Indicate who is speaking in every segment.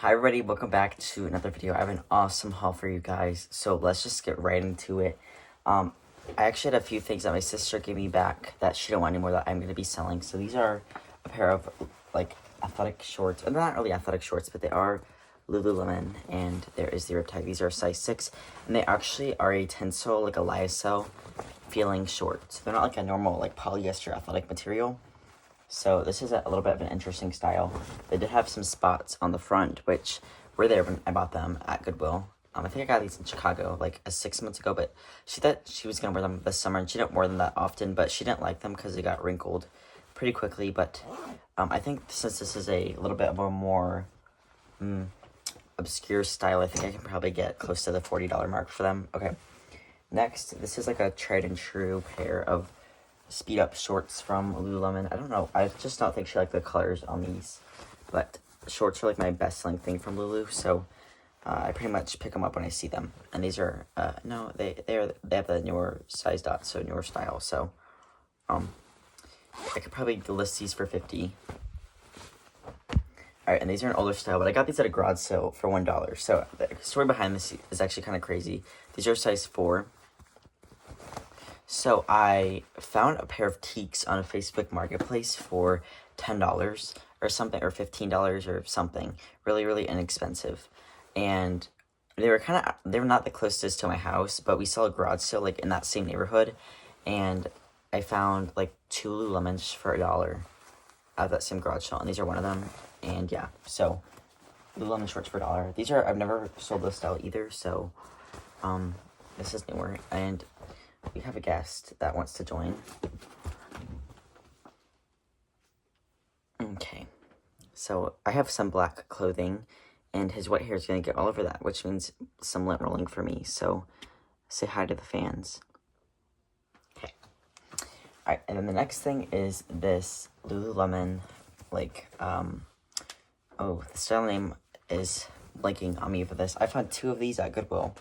Speaker 1: Hi everybody, welcome back to another video. I have an awesome haul for you guys, so let's just get right into it. I actually had a few things that my sister gave me back that she don't want anymore that I'm going to be selling. So these are a pair of like athletic shorts, and they're not really athletic shorts, but they are Lululemon, and there is the rib tag. These are a size 6, and they actually are a tensile, like a lyocell feeling shorts. They're not like a normal like polyester athletic material. So this is a little bit of an interesting style. They did have some spots on the front, which were there when I bought them at Goodwill. I think I got these in Chicago like 6 months ago, but she thought she was going to wear them this summer, and she didn't wear them that often, but she didn't like them because they got wrinkled pretty quickly. But I think since this is a little bit of a more obscure style, I think I can probably get close to the $40 mark for them. Okay, next, this is like a tried and true pair of speed up shorts from Lululemon. I don't know, I just don't think she liked the colors on these, but shorts are like my best selling thing from Lulu, so I pretty much pick them up when I see them. And these are no, they have the newer size dot, so newer style. So I could probably list these for $50. Alright, and these are an older style, but I got these at a garage sale for $1. So the story behind this is actually kind of crazy. These are size 4. So I found a pair of teaks on a Facebook marketplace for $10 or something, or $15 or something. Really, really inexpensive. And they were not the closest to my house, but we saw a garage sale like in that same neighborhood, and I found like 2 Lululemons for $1 at that same garage sale, and these are one of them. And yeah, so Lululemon shorts for $1. These are, I've never sold this style either, so this is newer, and we have a guest that wants to join. Okay, so I have some black clothing, and his white hair is going to get all over that, which means some lint rolling for me. So say hi to the fans. Okay. Alright, and then the next thing is this Lululemon, like, the style name is blanking on me for this. I found 2 of these at Goodwill.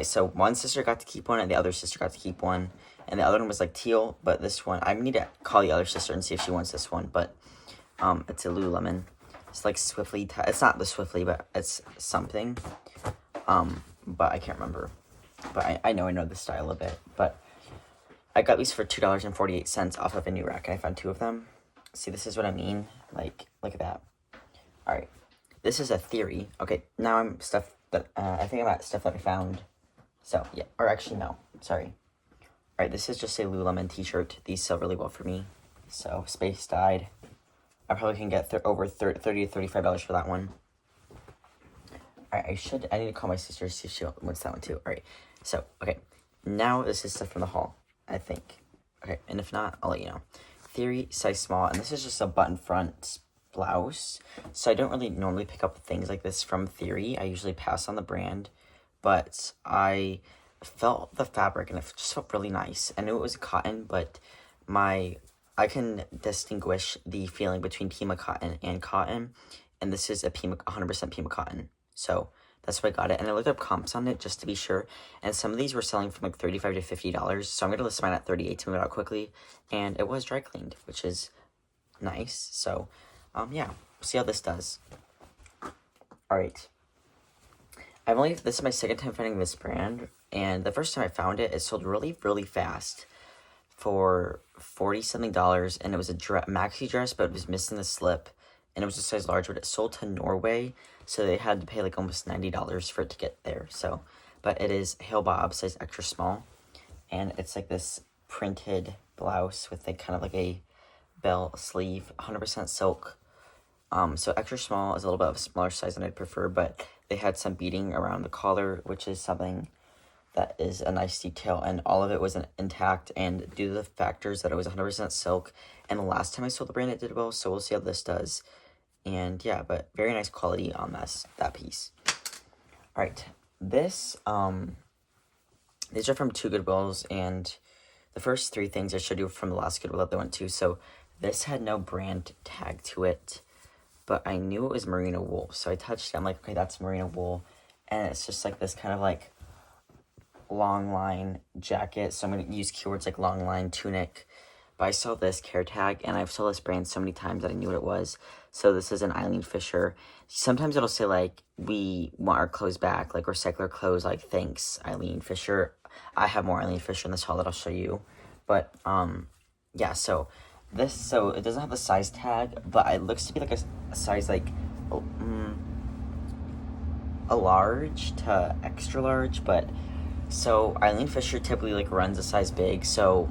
Speaker 1: So one sister got to keep one, and the other sister got to keep one, and the other one was like teal, but this one, I need to call the other sister and see if she wants this one, but it's a Lululemon. It's like Swiftly, it's not the Swiftly, but it's something, but I can't remember, but I know the style a bit. But I got these for $2.48 off of a new rack, and I found 2 of them. See, this is what I mean, like, look at that. Alright, this is a theory. Okay, now I'm stuff that, I think I'm at stuff that I found. So, yeah, or actually, no, sorry. Alright, this is just a Lululemon t-shirt. These sell really well for me. So, space dyed. I probably can get over $30 to $35 for that one. Alright, I need to call my sister to see if she wants that one too. Alright, so, okay. Now this is stuff from the haul, I think. Okay, and if not, I'll let you know. Theory, size small, and this is just a button front blouse. So I don't really normally pick up things like this from Theory. I usually pass on the brand, but I felt the fabric and it just felt really nice. I knew it was cotton, but I can distinguish the feeling between Pima cotton and cotton, and this is a 100% Pima cotton. So that's why I got it, and I looked up comps on it just to be sure, and some of these were selling from like $35 to $50, so I'm going to list mine at $38 to move it out quickly, and it was dry cleaned, which is nice. So yeah, we'll see how this does. Alright, this is my second time finding this brand, and the first time I found it, it sold really, really fast for $40-something, and it was a maxi dress, but it was missing the slip, and it was a size large, but it sold to Norway, so they had to pay like almost $90 for it to get there. So, but it is Hail Bob, size extra small, and it's like this printed blouse with like kind of like a bell sleeve, 100% silk. So extra small is a little bit of a smaller size than I'd prefer, but they had some beading around the collar, which is something that is a nice detail, and all of it was intact, and due to the factors that it was 100% silk, and the last time I sold the brand it did well, so we'll see how this does. And yeah, but very nice quality on that piece. Alright, these are from 2 Goodwills, and the first 3 things I showed you from the last Goodwill that they went to. So this had no brand tag to it, but I knew it was merino wool, so I touched it, I'm like, okay, that's merino wool, and it's just like this kind of like long line jacket, so I'm going to use keywords like long line, tunic, but I saw this care tag, and I've saw this brand so many times that I knew what it was. So this is an Eileen Fisher. Sometimes it'll say, like, we want our clothes back, like, recycler clothes, like, thanks, Eileen Fisher. I have more Eileen Fisher in this haul that I'll show you. But, yeah, so it doesn't have the size tag, but it looks to be, like, a size, like, a large to extra large, but, so Eileen Fisher typically, like, runs a size big, so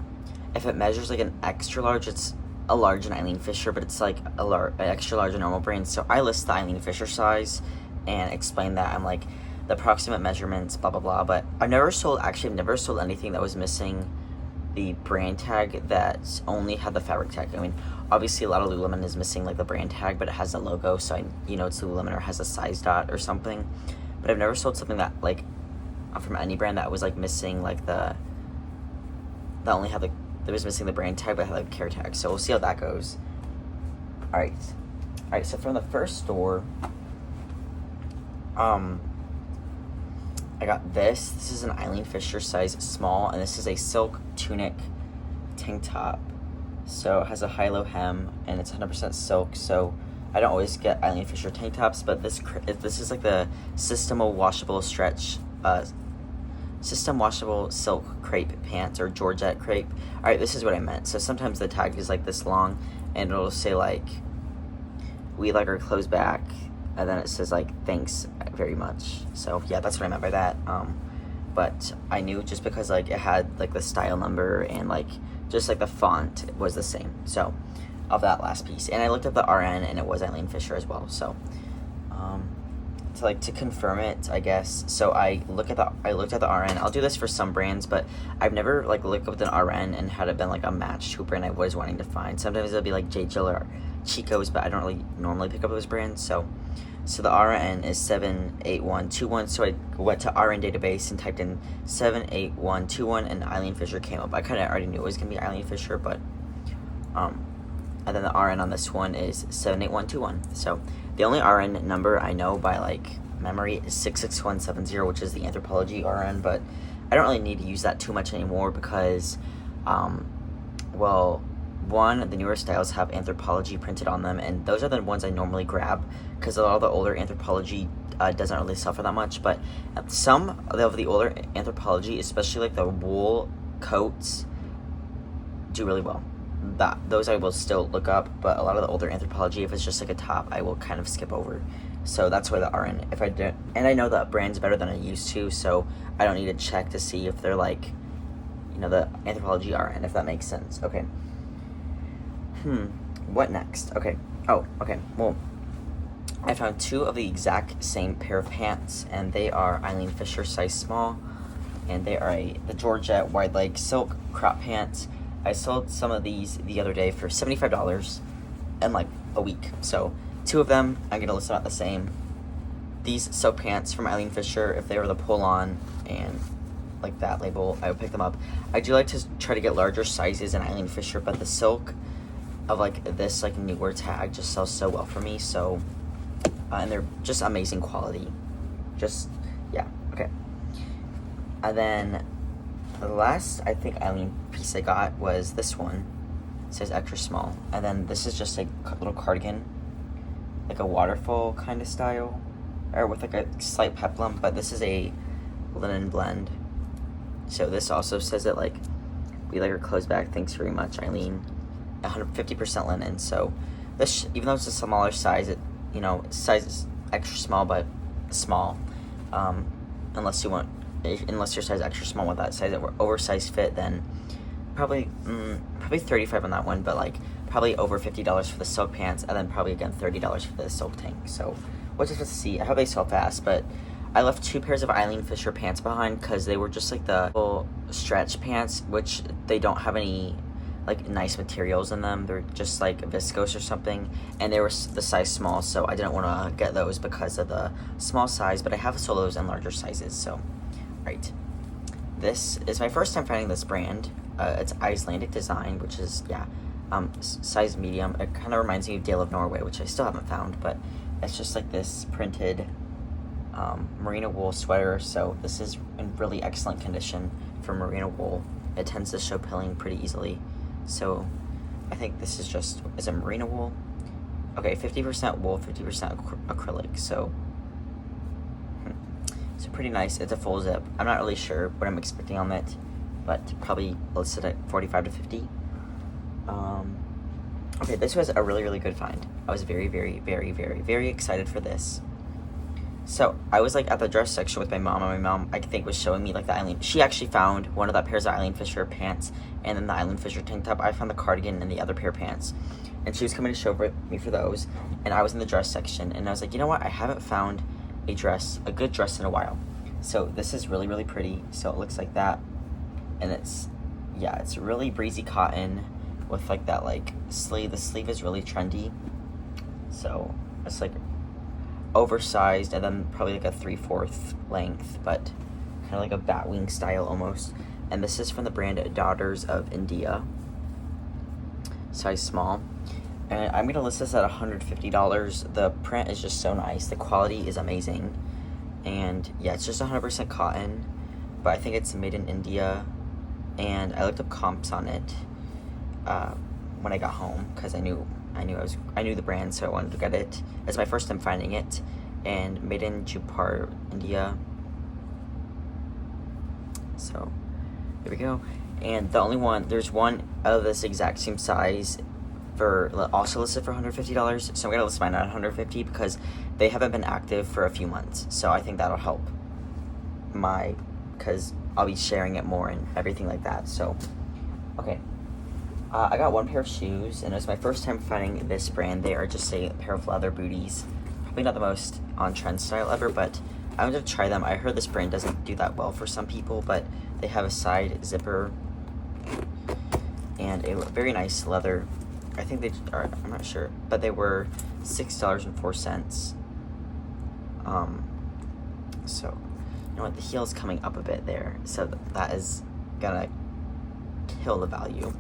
Speaker 1: if it measures, like, an extra large, it's a large in Eileen Fisher, but it's like an extra large in normal brand. So I list the Eileen Fisher size and explain that. I'm like, the approximate measurements, blah, blah, blah. But I've never sold anything that was missing the brand tag that only had the fabric tag. I mean, obviously a lot of Lululemon is missing, like, the brand tag, but it has the logo, so it's Lululemon or has a size dot or something. But I've never sold something that, like, from any brand that was, like, missing, like, that was missing the brand tag, but had, like, a care tag. So we'll see how that goes. Alright, so from the first store, I got this. This is an Eileen Fisher size small, and this is a silk tunic tank top. So it has a high-low hem, and it's 100% silk, so I don't always get Eileen Fisher tank tops, but this is like the System washable silk crepe pants, or Georgette crepe. Alright, this is what I meant. So sometimes the tag is, like, this long, and it'll say, like, we like our clothes back, and then it says, like, thanks very much. So yeah, that's what I meant by that. But I knew just because, like, it had, like, the style number and, like, just, like, the font was the same. So of that last piece, and I looked up the RN, and it was Eileen Fisher as well. So to confirm it, I guess. So I looked at the RN. I'll do this for some brands, but I've never, like, looked up an RN and had it been, like, a match to a brand I was wanting to find. Sometimes it'll be like J. Jill or Chico's, but I don't really normally pick up those brands. So the RN is 78121. So I went to RN database and typed in 78121, and Eileen Fisher came up. I kind of already knew it was gonna be Eileen Fisher, but and then the RN on this one is 78121. So the only RN number I know by, like, memory is 66170, which is the Anthropologie RN, but I don't really need to use that too much anymore because, well, one, the newer styles have Anthropologie printed on them, and those are the ones I normally grab because a lot of the older Anthropologie doesn't really sell for that much, but some of the older Anthropologie, especially, like, the wool coats, do really well. Those I will still look up, but a lot of the older Anthropologie, if it's just, like, a top, I will kind of skip over. So that's why the RN, if I didn't, and I know that brand's better than I used to, so I don't need to check to see if they're, like, the Anthropologie RN, if that makes sense. Okay. What next? Okay. Oh, okay. Well, I found two of the exact same pair of pants, and they are Eileen Fisher size small, and they are the Georgette wide leg silk crop pants. I sold some of these the other day for $75 in, like, a week. So two of them, I'm going to list them out the same. These silk pants from Eileen Fisher, if they were the pull-on and, like, that label, I would pick them up. I do like to try to get larger sizes in Eileen Fisher, but the silk of, like, this, like, newer tag just sells so well for me. So, and they're just amazing quality. Just, yeah, okay. And then the last, I think, Eileen piece I got was this one. It says extra small. And then this is just a little cardigan, like a waterfall kind of style, or with, like, a slight peplum, but this is a linen blend. So this also says that, like, we like our clothes back, thanks very much, Eileen. 150% linen. So this, even though it's a smaller size, it, size is extra small, but small. Unless your size extra small with that size oversized fit, then probably 35 on that one, but, like, probably over $50 for the silk pants, and then probably again $30 for the silk tank. So we'll just have to see. I hope they sell fast, but I left two pairs of Eileen Fisher pants behind because they were just, like, the little stretch pants, which they don't have any, like, nice materials in them. They're just, like, viscose or something, and they were the size small, so I didn't want to get those because of the small size, but I have sold those in larger sizes. So right, this is my first time finding this brand. It's Icelandic design, which is, size medium. It kind of reminds me of Dale of Norway, which I still haven't found, but it's just, like, this printed merino wool sweater. So this is in really excellent condition for merino wool. It tends to show pilling pretty easily. So I think this is just, is a merino wool. Okay, 50% wool, 50% acrylic. So it's pretty nice. It's a full zip. I'm not really sure what I'm expecting on it, but probably listed at 45 to 50. Okay, this was a really, really good find. I was very, very, very, very, very excited for this. So I was like at the dress section with my mom, and my mom, I think, was showing me like the Eileen. She actually found one of the pairs of Eileen Fisher pants, and then the Eileen Fisher tank top. I found the cardigan and the other pair of pants, and she was coming to show me for those. And I was in the dress section, and I was like, you know what? I haven't found a good dress in a while. So this is really, really pretty. So it looks like that, and it's really breezy cotton with like that like sleeve. The sleeve is really trendy, so it's like oversized, and then probably like a 3/4 length, but kind of like a batwing style almost. And this is from the brand Daughters of India, size small. And I'm gonna list this at $150. The print is just so nice. The quality is amazing, and yeah, it's just 100% cotton, but I think it's made in India. And I looked up comps on it when I got home, because I knew the brand, so I wanted to get it. It's my first time finding it, and made in Jaipur, India. So here we go. And there's one of this exact same size also listed for $150. So I'm gonna list mine at $150 because they haven't been active for a few months. So I think that'll help because I'll be sharing it more and everything like that. So okay. I got one pair of shoes, and it was my first time finding this brand. They are just a pair of leather booties. Probably not the most on-trend style ever, but I wanted to try them. I heard this brand doesn't do that well for some people, but they have a side zipper and a very nice leather. I think they are, I'm not sure, but they were $6.04. So, you know what, the heel's coming up a bit there, so that is gonna kill the value.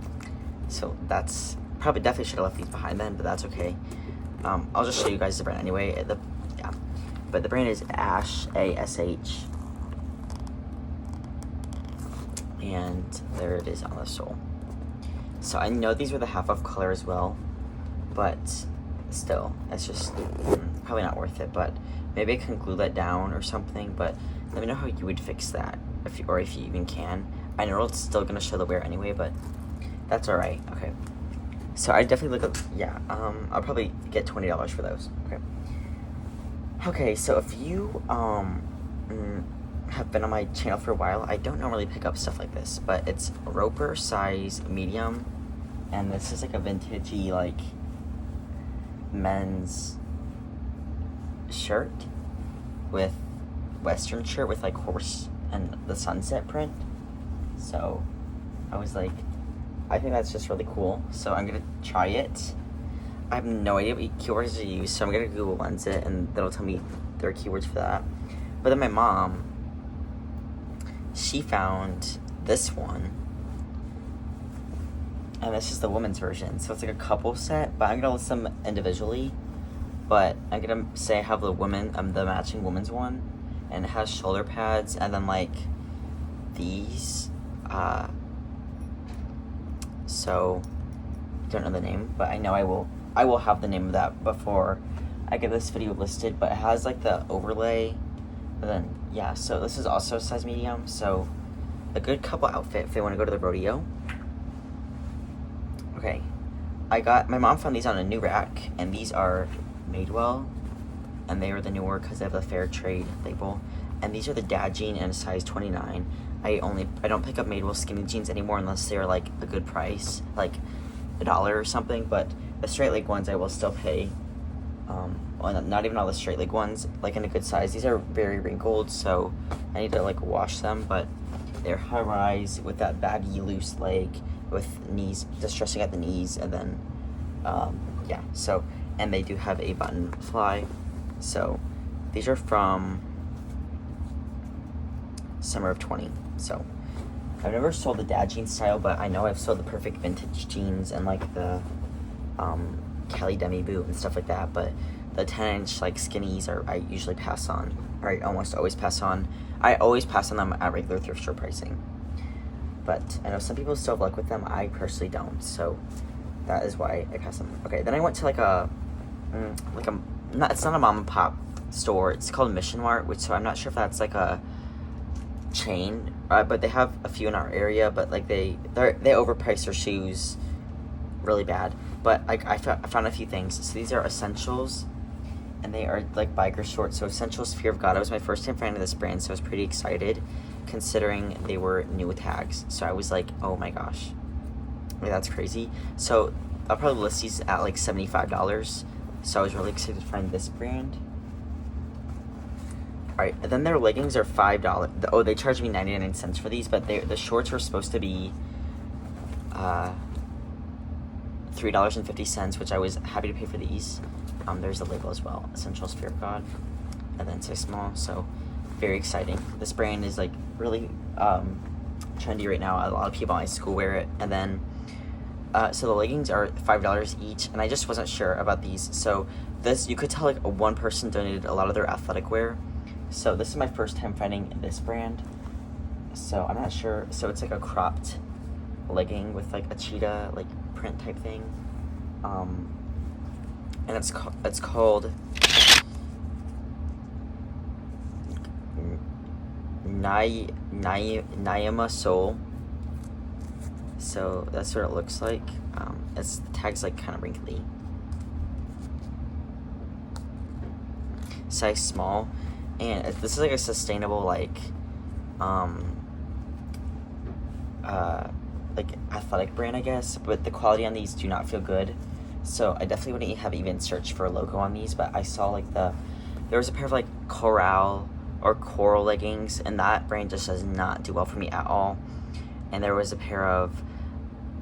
Speaker 1: So that's probably definitely should have left these behind then, but that's okay. I'll just show you guys the brand anyway. But the brand is Ash, ASH, and there it is on the sole. So I know these were the half off color as well, but still, it's just probably not worth it. But maybe I can glue that down or something. But let me know how you would fix that, if you even can. I know it's still gonna show the wear anyway, but that's all right. Okay. So I definitely look up. Yeah. I'll probably get $20 for those. Okay. Okay. So if you have been on my channel for a while, I don't normally pick up stuff like this, but it's Roper size medium, and this is like a vintagey like men's shirt with western shirt with like horse and the sunset print. So I was like, I think that's just really cool. So I'm gonna try it. I have no idea what keywords to use, so I'm gonna Google Lens it, and that'll tell me there are keywords for that. But then my mom, she found this one, and this is the women's version. So it's like a couple set, but I'm gonna list them individually. But I'm gonna say I have the matching women's one, and it has shoulder pads, and then like these. So don't know the name, but I know I will have the name of that before I get this video listed. But it has like the overlay, and then yeah. So this is also size medium. So a good couple outfit if they want to go to the rodeo. Okay, my mom found these on a new rack, and these are Madewell, and they are the newer because they have the fair trade label. And these are the dad jean in a size 29. I don't pick up Madewell skinny jeans anymore unless they're like a good price, like $1 or something. But the straight leg ones I will still pay. Well, not even all the straight leg ones, like in a good size. These are very wrinkled, so I need to like wash them. But they're high rise with that baggy loose leg with knees, just stretching at the knees, and then yeah. So, and they do have a button fly. So these are from summer of 20. So I've never sold the dad jean style, but I know I've sold the perfect vintage jeans and like the Kelly demi boot and stuff like that. But the 10-inch like skinnies I usually pass on, or I almost always pass on. I always pass on them at regular thrift store pricing. but I know some people still have luck with them. I personally don't, so that is why I got some. Okay, then I went to like a it's not a mom and pop store. It's called Mission Mart, which, so I'm not sure if that's like a chain, but they have a few in our area, but like they overprice their shoes really bad. But I found a few things. So these are essentials, and they are like biker shorts. So Essentials Fear of God. It was my first time finding this brand, so I was pretty excited considering they were new tags. So I was like, oh my gosh, like, that's crazy. So I'll probably list these at like $75. So I was really excited to find this brand. Alright, and then their leggings are $5. Oh, they charged me 99 cents for these, but the shorts were supposed to be $3.50, which I was happy to pay for these. There's a label as well, Essentials Fear of God, and then size small, so very exciting. This brand is like really trendy right now. A lot of people in my school wear it. And then so the leggings are $5 each, and I just wasn't sure about these. So this, you could tell like one person donated a lot of their athletic wear. So this is my first time finding this brand, so I'm not sure. So it's like a cropped legging with like a cheetah like print type thing, and it's called Nyama Soul. So that's what it looks like. The tag's like kind of wrinkly. Size small, and this is like a sustainable like athletic brand, I guess. But the quality on these do not feel good. So I definitely wouldn't have even searched for a logo on these. But I saw like there was a pair of like coral leggings, and that brand just does not do well for me at all. And there was a pair of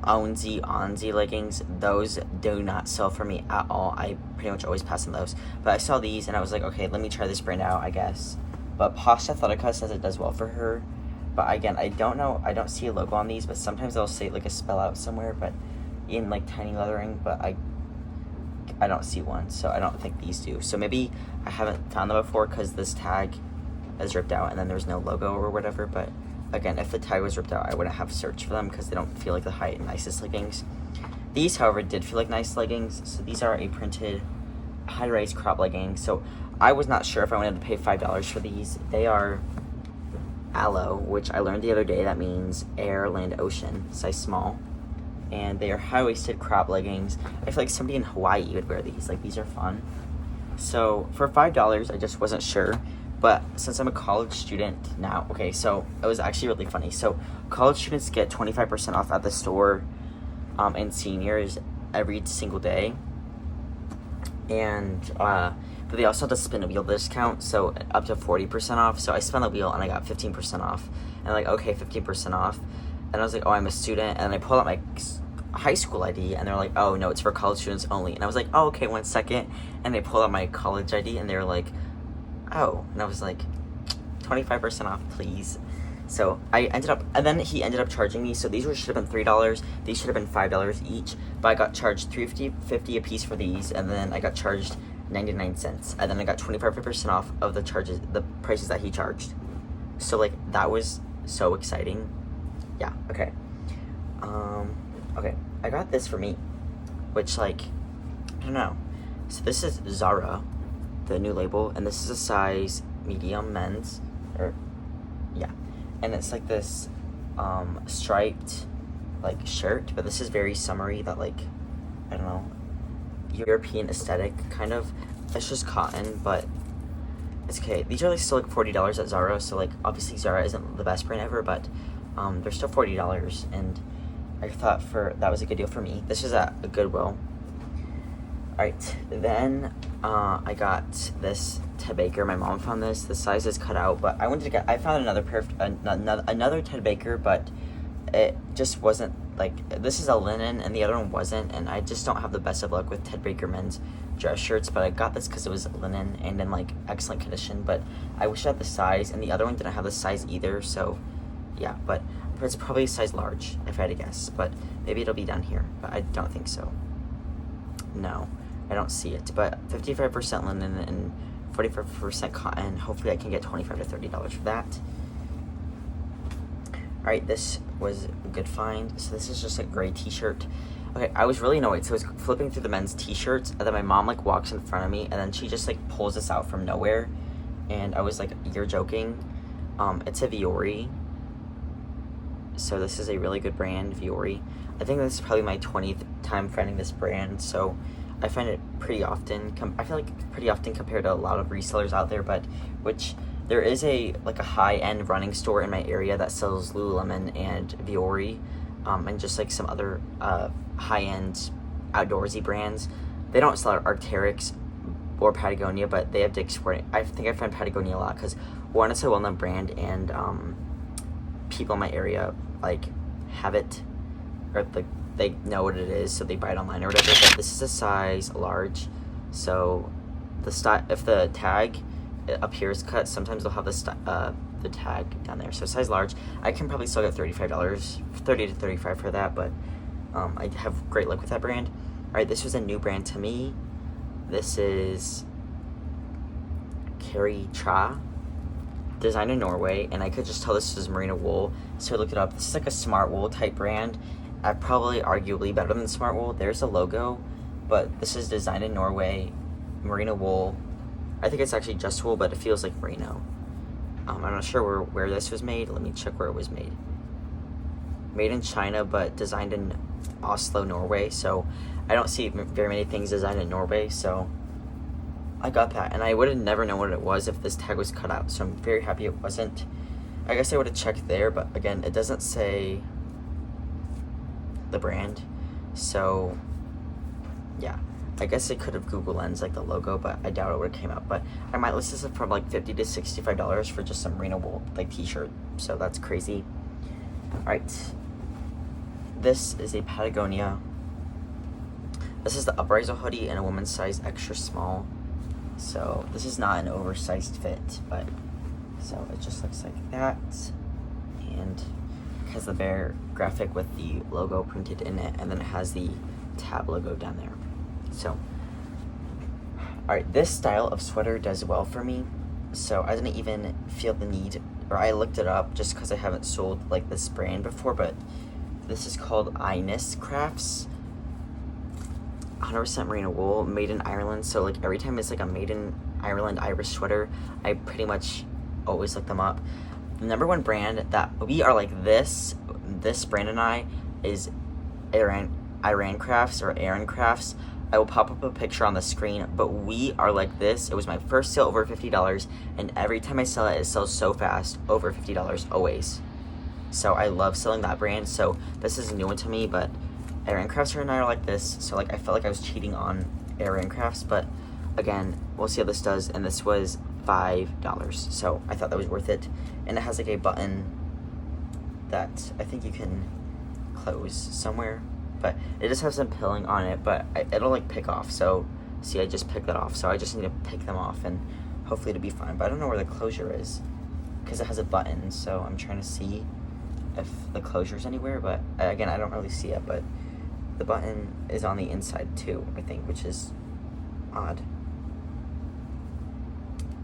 Speaker 1: Onzy leggings. Those do not sell for me at all. I pretty much always pass on those. But I saw these and I was like, okay, let me try this brand out, I guess. But Posh Athletica says it does well for her. But again, I don't know. I don't see a logo on these, but sometimes they'll say like a spell out somewhere, but in like tiny lettering. But I don't see one, so I don't think these do. So maybe I haven't found them before because this tag is ripped out and then there's no logo or whatever. But again, if the tag was ripped out, I wouldn't have searched for them because they don't feel like the nicest leggings. These, however, did feel like nice leggings. So these are a printed high-rise crop leggings. So I was not sure if I wanted to pay $5 for these. They are aloe, which I learned the other day that means air, land, ocean, size small. And they are high-waisted crop leggings. I feel like somebody in Hawaii would wear these. Like, these are fun. So for $5, I just wasn't sure. But since I'm a college student now, okay, so it was actually really funny. So college students get 25% off at the store, and seniors every single day. And but they also have the spin a wheel discount, so up to 40% off. So I spun the wheel and I got 15% off. And I'm like, okay, 15% off. And I was like, oh, I'm a student. And then I pulled out my high school ID, and they're like, oh, no, it's for college students only. And I was like, oh, okay, 1 second. And they pulled out my college ID, and they were like, oh. And I was like, 25% off, please. So I ended up, and then he ended up charging me. So these should have been $3. These should have been $5 each. But I got charged $3.50 a piece for these, and then I got charged 99 cents. And then I got 25% off of the prices that he charged. So like, that was so exciting. Yeah, okay. Okay, I got this for me, which, like, I don't know. So this is Zara, the new label, and this is a size medium men's, or, yeah. And it's like this, striped, like, shirt, but this is very summery, that, like, I don't know, European aesthetic, kind of. It's just cotton, but it's okay. These are, like, still, like, $40 at Zara, so, like, obviously Zara isn't the best brand ever, but they're still $40, and I thought that was a good deal for me. This is at a Goodwill. Alright, then I got this Ted Baker. My mom found this. The size is cut out, but I found another pair of, another Ted Baker, but it just wasn't, like, this is a linen and the other one wasn't, and I just don't have the best of luck with Ted Baker men's dress shirts, but I got this because it was linen and in, like, excellent condition, but I wish I had the size, and the other one didn't have the size either, so yeah, but it's probably a size large, if I had to guess, but maybe it'll be down here, but I don't think so. No, I don't see it, but 55% linen and 45% cotton. Hopefully I can get $25 to $30 for that. Alright, this was a good find. So this is just a gray t-shirt. Okay, I was really annoyed. So I was flipping through the men's t-shirts, and then my mom, like, walks in front of me, and then she just, like, pulls this out from nowhere. And I was like, you're joking. It's a Viore. So this is a really good brand, Viore. I think this is probably my 20th time finding this brand, so I find it pretty often. I feel like pretty often compared to a lot of resellers out there, but which there is a high-end running store in my area that sells Lululemon and Viore, and just like some other high-end outdoorsy brands. They don't sell Arc'teryx or Patagonia, but they have Dick's Sporting. I think I find Patagonia a lot because one, it's a well-known brand, and people in my area like have it, or like they know what it is, so they buy it online or whatever. But this is a size large, so if the tag appears cut, sometimes they'll have the tag down there. So size large, I can probably still get $35, $30 to $35 for that, but I have great luck with that brand. All right, this was a new brand to me. This is Carrie Tra, designed in Norway, and I could just tell this was merino wool, so I looked it up. This is like a smart wool type brand. Probably arguably better than smart wool. There's a logo, but this is designed in Norway, merino wool. I think it's actually just wool, but it feels like merino. I'm not sure where this was made. Let me check where it was made. Made in China, but designed in Oslo, Norway. So I don't see very many things designed in Norway, so I got that, and I would have never known what it was if this tag was cut out, so I'm very happy it wasn't. I guess I would have checked there, but again, it doesn't say the brand, so yeah. I guess it could have Google Lens like the logo, but I doubt it would have came out. But I might list this from like $50 to $65 for just some merino wool like t-shirt, so that's crazy. Alright, this is a Patagonia. This is the uprising hoodie in a woman's size extra small. So this is not an oversized fit, but so it just looks like that, and it has the bear graphic with the logo printed in it, and then it has the tab logo down there. So, alright, this style of sweater does well for me, so I didn't even feel the need, or I looked it up just because I haven't sold like this brand before, but this is called Ines Crafts. 100% merino wool, made in Ireland. So like every time it's like a made in Ireland Irish sweater, I pretty much always look them up. The number one brand that we are like this brand and I is Aaron Crafts or Aaron Crafts. I will pop up a picture on the screen, but we are like this. It was my first sale over $50, and every time I sell it, it sells so fast, over $50 always. So I love selling that brand. So this is a new one to me, but Aaron Crafts and I are like this, so like I felt like I was cheating on Aaron Crafts, but again, we'll see how this does. And this was $5, so I thought that was worth it. And it has like a button that I think you can close somewhere, but it just has some pilling on it, but it'll like pick off. So see, I just picked that off, so I just need to pick them off, and hopefully it'll be fine. But I don't know where the closure is because it has a button, so I'm trying to see if the closure is anywhere, but again, I don't really see it. But the button is on the inside too, I think, which is odd.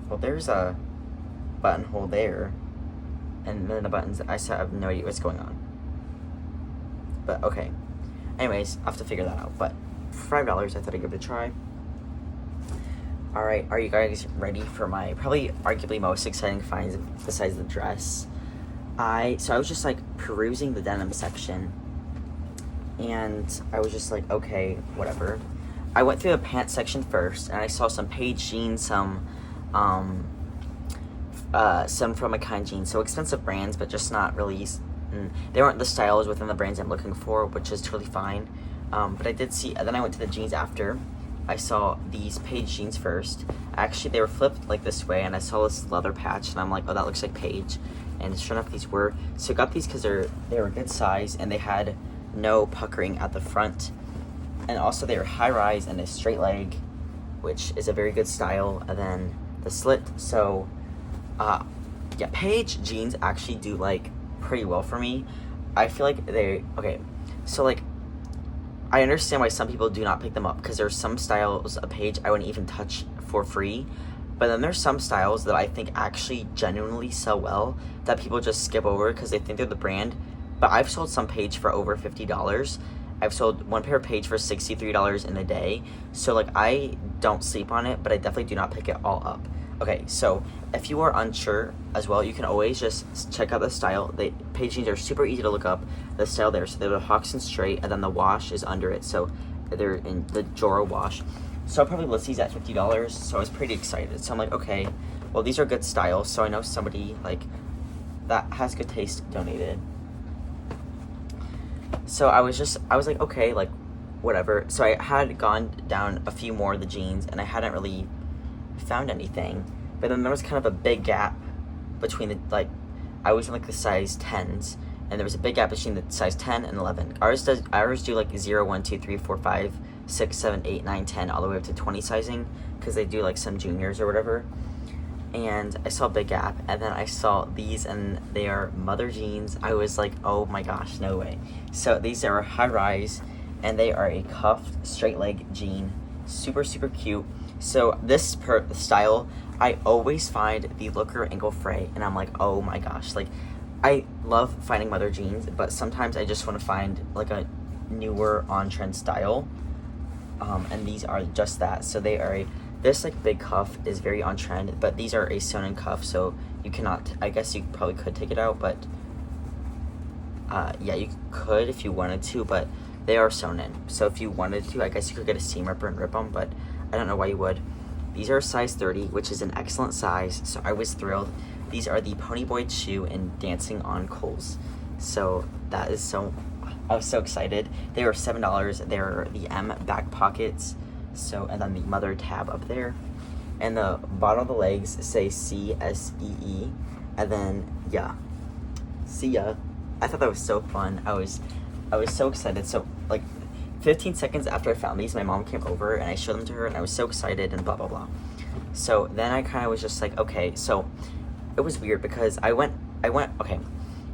Speaker 1: Well, there's a buttonhole there, and then the buttons, I have no idea what's going on. But okay. Anyways, I'll have to figure that out. But for $5, I thought I'd give it a try. Alright, are you guys ready for my probably arguably most exciting finds besides the dress? So I was just like perusing the denim section, and I was just like, okay, whatever. I went through the pants section first, and I saw some Paige jeans, some from a Kind jeans, so expensive brands, but just not really, they weren't the styles within the brands I'm looking for, which is totally fine. But I did see, then I went to the jeans after. I saw these Paige jeans first. Actually, they were flipped like this way, and I saw this leather patch, and I'm like, oh, that looks like Paige. And sure enough, these were. So I got these because they were good size, and they had no puckering at the front. And also they were high rise and a straight leg, which is a very good style. And then the slit. So, yeah, Paige jeans actually do like pretty well for me. I feel like okay. So like, I understand why some people do not pick them up, because there's some styles of Paige I wouldn't even touch for free. But then there's some styles that I think actually genuinely sell well that people just skip over because they think they're the brand. But I've sold some page for over $50. I've sold one pair of page for $63 in a day. So like, I don't sleep on it, but I definitely do not pick it all up. Okay, so if you are unsure as well, you can always just check out the style. The page jeans are super easy to look up. The style there, so they're the hawks and straight, and then the wash is under it. So they're in the Jora wash. So I probably list these at $50. So I was pretty excited. So I'm like, okay, well, these are good styles. So I know somebody like that has good taste donated. So I was like, okay, like whatever. So I had gone down a few more of the jeans and I hadn't really found anything. But then there was kind of a big gap between the, like, I was in like the size 10s and there was a big gap between the size 10 and 11. Ours do like 0, 1, 2, 3, 4, 5, 6, 7, 8, 9, 10, all the way up to 20 sizing because they do like some juniors or whatever. And I saw a big gap, and then I saw these, and they are mother jeans. I was like, oh my gosh, no way. So these are high rise, and they are a cuffed straight leg jean, super cute. So this style, I always find the looker ankle fray, and I'm like, oh my gosh, like I love finding mother jeans, but sometimes I just want to find like a newer on trend style, and these are just that. So they are this like big cuff is very on trend, but these are a sewn in cuff, so you cannot, I guess you probably could take it out, but yeah, you could if you wanted to, but they are sewn in. So if you wanted to, I guess you could get a seam ripper and rip them, but I don't know why you would. These are a size 30, which is an excellent size, so I was thrilled. These are the Ponyboy shoe in Dancing on Coals. So that is so, I was so excited. They were $7. They're the M back pockets. So, and then the mother tab up there, and the bottom of the legs say CSEE, and then yeah, see ya. I thought that was so fun. I was so excited. So like 15 seconds after I found these, my mom came over and I showed them to her, and I was so excited and blah blah blah. So then I kind of was just like, okay. So it was weird because I went okay.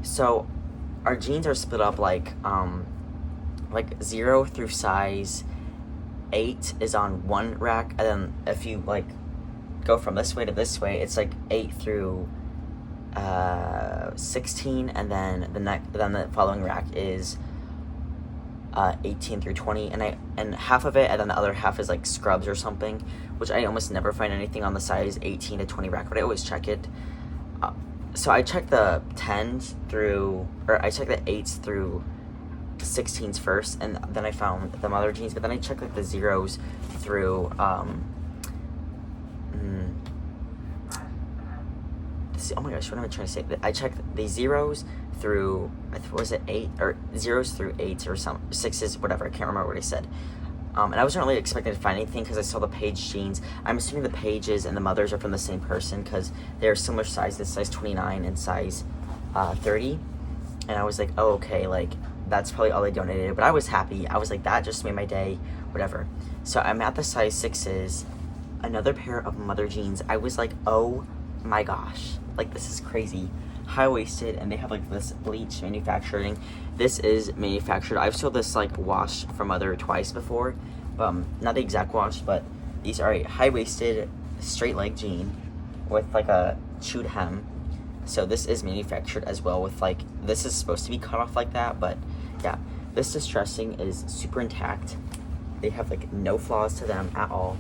Speaker 1: So our jeans are split up like 0 through size 8 is on one rack, and then if you like go from this way to this way, it's like 8 through 16, and then the following rack is 18 through 20, and half of it, and then the other half is like scrubs or something, which I almost never find anything on the size 18 to 20 rack, but I always check it. So I check the 10s through, or I check the 8s through 16s first, and then I found the mother jeans, but then I checked like the 0s through oh my gosh, what am I trying to say? I checked the 0s through, was it 8 or 0s through 8s or some 6s, whatever, I can't remember what I said. And I wasn't really expecting to find anything because I saw the page jeans. I'm assuming the pages and the mothers are from the same person because they're similar sizes, size 29 and size 30. And I was like, oh, okay, like that's probably all they donated, but I was happy. I was like, that just made my day, whatever. So I'm at the size 6s, another pair of mother jeans. I was like, oh my gosh, like this is crazy. High-waisted, and they have like this bleach manufacturing. This is manufactured. I've sold this like wash from Mother twice before, not the exact wash, but these are a high-waisted straight leg jean with like a chewed hem. So this is manufactured as well with like, this is supposed to be cut off like that, but yeah, this distressing is super intact. They have like no flaws to them at all.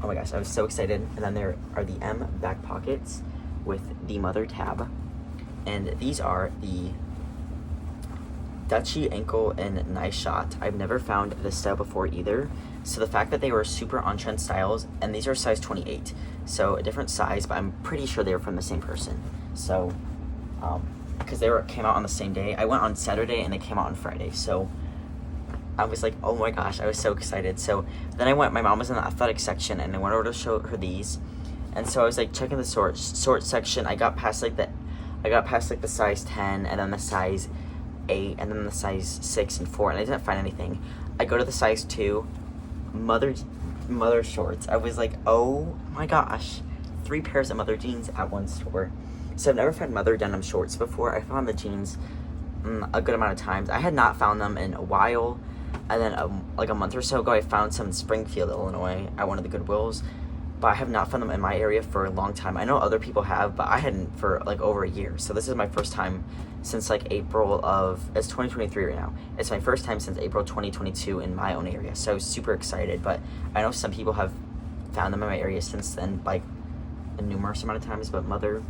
Speaker 1: Oh my gosh, I was so excited. And then there are the M back pockets with the mother tab, and these are the Dutchy ankle and nice shot. I've never found this style before either, so the fact that they were super on trend styles, and these are size 28, so a different size, but I'm pretty sure they were from the same person. So because they came out on the same day. I went on Saturday and they came out on Friday, so I was like, oh my gosh, I was so excited. So then my mom was in the athletic section, and I went over to show her these. And so I was like checking the sort section. I got past like the size 10, and then the size 8, and then the size 6 and 4, and I didn't find anything. I go to the size 2, mother shorts. I was like, oh my gosh, 3 pairs of mother jeans at one store. So I've never found mother denim shorts before. I found the jeans a good amount of times. I had not found them in a while, and then like a month or so ago, I found some in Springfield, Illinois, at one of the Goodwills. but I have not found them in my area for a long time. I know other people have, but I hadn't for like over a year. So this is my first time since like April of, it's 2023 right now. It's my first time since April 2022 in my own area. So super excited, but I know some people have found them in my area since then, like a numerous amount of times, but mother.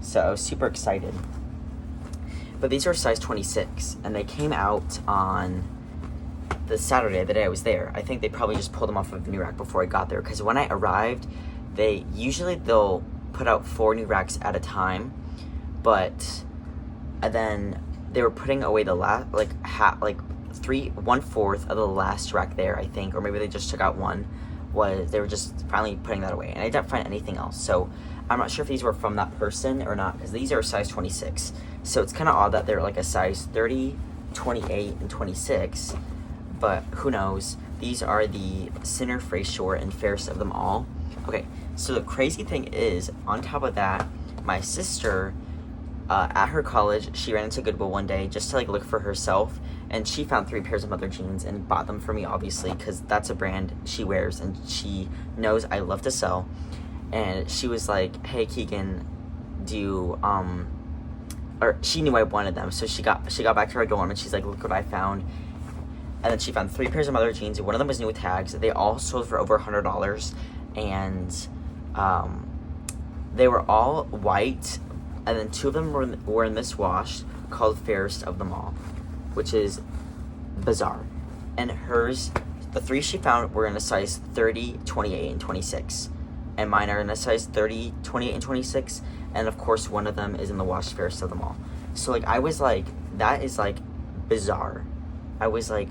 Speaker 1: So I was super excited. But these are size 26, and they came out on the Saturday, the day I was there. I think they probably just pulled them off of new rack before I got there, because when I arrived, they'll put out 4 new racks at a time, but then they were putting away the last, like 1/4 of the last rack there, I think, or maybe they just took out one. They were just finally putting that away, and I didn't find anything else. So I'm not sure if these were from that person or not, because these are size 26. So it's kind of odd that they're like a size 30, 28, and 26. But who knows? These are the center, phrase short, and fairest of them all. Okay, so the crazy thing is, on top of that, my sister, at her college, she ran into Goodwill one day just to like look for herself, and she found 3 pairs of mother jeans and bought them for me, obviously, because that's a brand she wears and she knows I love to sell. And she was like, hey Keegan, do you, or she knew I wanted them, so she got back to her dorm and she's like, look what I found. And then she found 3 pairs of mother jeans. One of them was new with tags. They all sold for over $100, and they were all white, and then 2 of them were in this wash called Fairest of Them All, which is bizarre. And hers, the 3 she found were in a size 30, 28, and 26. And mine are in a size 30, 28, and 26. And of course, one of them is in the wash Fairest of Them All. So like, I was like, that is like bizarre. I was like,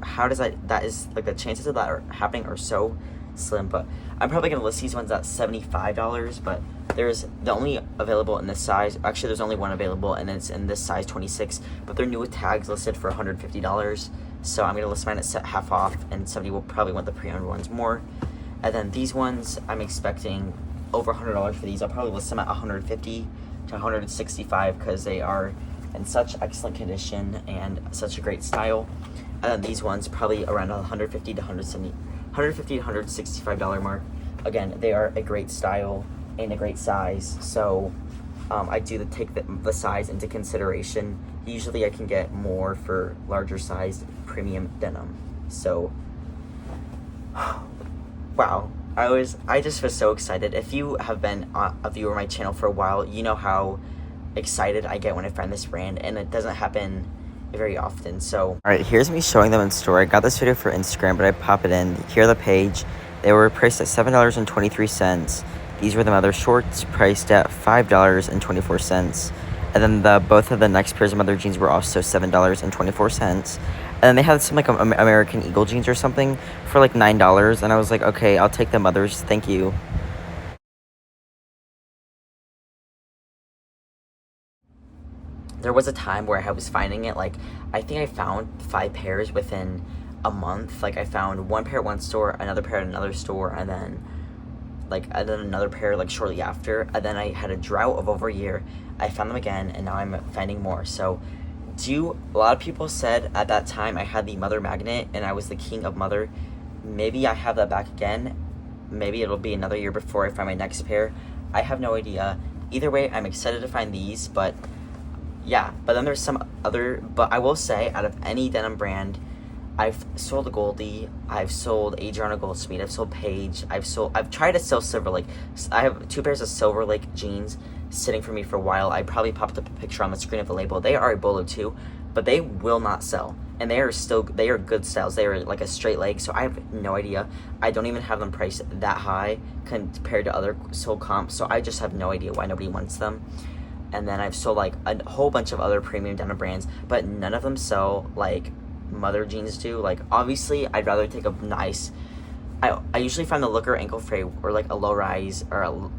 Speaker 1: how does that is like, the chances of that are happening are so slim. But I'm probably gonna list these ones at $75, but there's the only available in this size. Actually, there's only one available, and it's in this size 26, but they're new with tags, listed for $150. So I'm gonna list mine at half off, and somebody will probably want the pre-owned ones more. And then these ones, I'm expecting over $100 for these. I'll probably list them at $150 to $165 because they are in such excellent condition and such a great style. And then these ones probably around $150 to $165 mark. Again, they are a great style and a great size, so I do take the size into consideration. Usually I can get more for larger sized premium denim. So wow, I just was so excited. If you have been a viewer of my channel for a while, you know how excited I get when I find this brand, and it doesn't happen very often. So all right, here's me showing them in store. I got this video for Instagram, but I pop it in. Here the page. They were priced at $7.23. These were the mother shorts, priced at $5.24. And then both of the next pairs of mother jeans were also $7.24. And then they had some like American Eagle jeans or something for like $9. And I was like, okay, I'll take the mothers. Thank you. There was a time where I was finding it, like, I think I found 5 pairs within a month. Like, I found 1 pair at one store, another pair at another store, and then another pair like shortly after. And then I had a drought of over a year. I found them again, and now I'm finding more. So a lot of people said at that time I had the mother magnet and I was the king of mother. Maybe I have that back again. Maybe it'll be another year before I find my next pair. I have no idea. Either way, I'm excited to find these, but yeah. But then there's some other, but I will say, out of any denim brand, I've sold a Goldie, I've sold Adriana Goldsmith, I've sold Paige, I've tried to sell Silver Lake. I have 2 pairs of Silver Lake jeans sitting for me for a while. I probably popped up a picture on the screen of the label. They are a bolo too, but they will not sell. And they are good styles. They are like a straight leg, so I have no idea. I don't even have them priced that high compared to other sold comps, so I just have no idea why nobody wants them. And then I've sold like a whole bunch of other premium denim brands, but none of them sell like mother jeans do. Like, obviously I'd rather take a nice, I usually find the Looker ankle fray or like a low rise or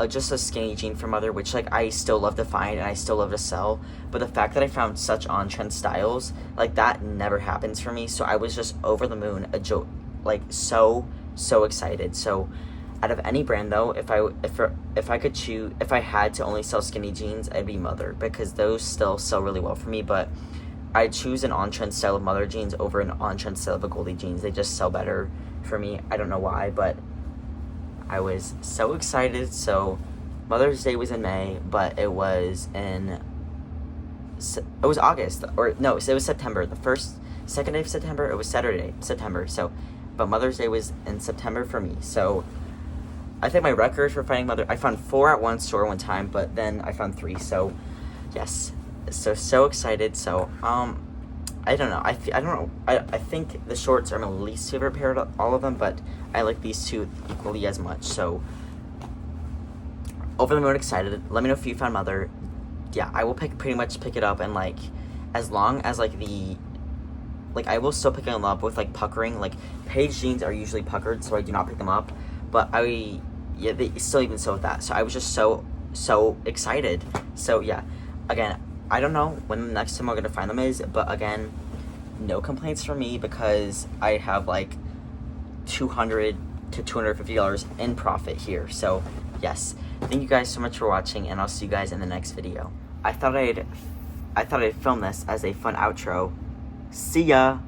Speaker 1: just a skinny jean for mother, which like I still love to find and I still love to sell. But the fact that I found such on-trend styles, like, that never happens for me. So I was just over the moon, like so excited. So out of any brand though, if I could choose, if I had to only sell skinny jeans, I'd be mother, because those still sell really well for me. But I choose an on-trend style of mother jeans over an on-trend style of a Goldie jeans. They just sell better for me. I don't know why, but I was so excited. So Mother's Day was in May, but it was August, or no, it was September. The second day of September, it was Saturday, September. So, but Mother's Day was in September for me. So I think my record for finding I found 4 at one store one time, but then I found 3. So yes, so excited. So I don't know. I don't know. I think the shorts are my least favorite pair of all of them, but I like these 2 equally as much. So over the moon excited. Let me know if you found Mother. Yeah, I will pretty much pick it up, and like as long as like I will still pick them up with like puckering. Like Paige jeans are usually puckered, so I do not pick them up. But they still even so with that. So I was just so excited. So yeah, again, I don't know when the next time I'm gonna find them is, but again, no complaints from me because I have like $200 to $250 in profit here. So yes, thank you guys so much for watching, and I'll see you guys in the next video. I thought I'd film this as a fun outro. See ya!